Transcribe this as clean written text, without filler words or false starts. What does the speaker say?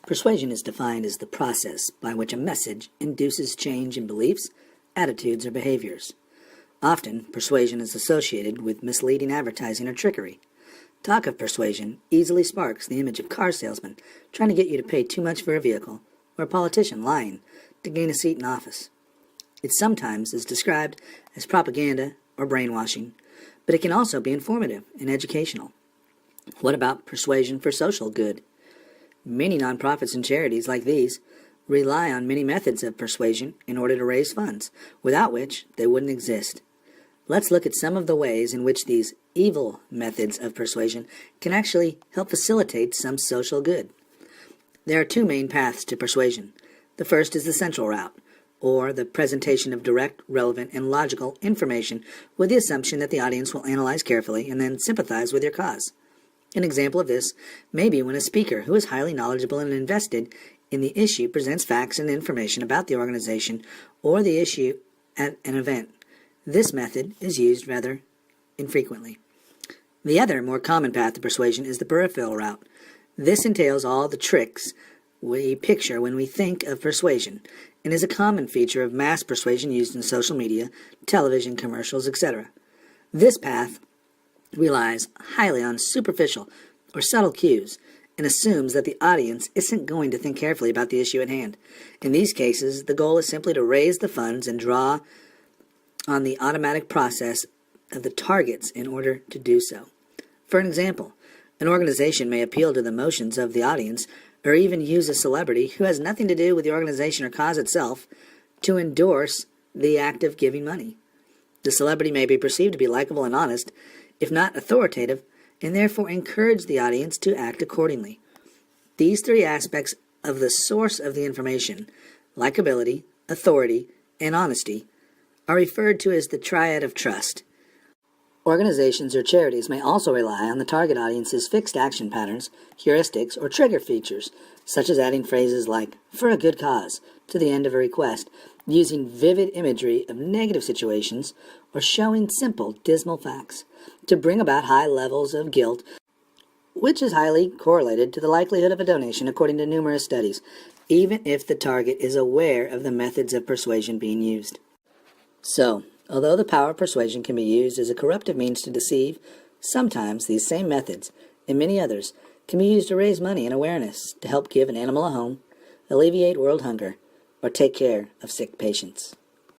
Persuasion is defined as the process by which a message induces change in beliefs, attitudes, or behaviors. Often, persuasion is associated with misleading advertising or trickery. Talk of persuasion easily sparks the image of car salesmen trying to get you to pay too much for a vehicle, or a politician lying to gain a seat in office. It sometimes is described as propaganda or brainwashing, but it can also be informative and educational. What about persuasion for social good? Many nonprofits and charities like these rely on many methods of persuasion in order to raise funds, without which they wouldn't exist. Let's look at some of the ways in which these evil methods of persuasion can actually help facilitate some social good. There are two main paths to persuasion. The first is the central route, or the presentation of direct, relevant, and logical information with the assumption that the audience will analyze carefully and then sympathize with your cause. An example of this may be when a speaker who is highly knowledgeable and invested in the issue presents facts and information about the organization or the issue at an event. This method is used rather infrequently. The other, more common path to persuasion is the peripheral route. This entails all the tricks we picture when we think of persuasion, and is a common feature of mass persuasion used in social media, television, commercials, etc. This path relies highly on superficial or subtle cues and assumes that the audience isn't going to think carefully about the issue at hand. In these cases, the goal is simply to raise the funds and draw on the automatic process of the targets in order to do so. For an example, an organization may appeal to the emotions of the audience or even use a celebrity who has nothing to do with the organization or cause itself to endorse the act of giving money. The celebrity may be perceived to be likable and honest, if not authoritative, and therefore encourage the audience to act accordingly. These three aspects of the source of the information, likability, authority, and honesty, are referred to as the triad of trust. Organizations or charities may also rely on the target audience's fixed action patterns, heuristics, or trigger features, such as adding phrases like, "for a good cause," to the end of a request, using vivid imagery of negative situations, or showing simple, dismal facts, to bring about high levels of guilt, which is highly correlated to the likelihood of a donation according to numerous studies, even if the target is aware of the methods of persuasion being used. So, although the power of persuasion can be used as a corruptive means to deceive, sometimes these same methods, and many others, can be used to raise money and awareness to help give an animal a home, alleviate world hunger, or take care of sick patients.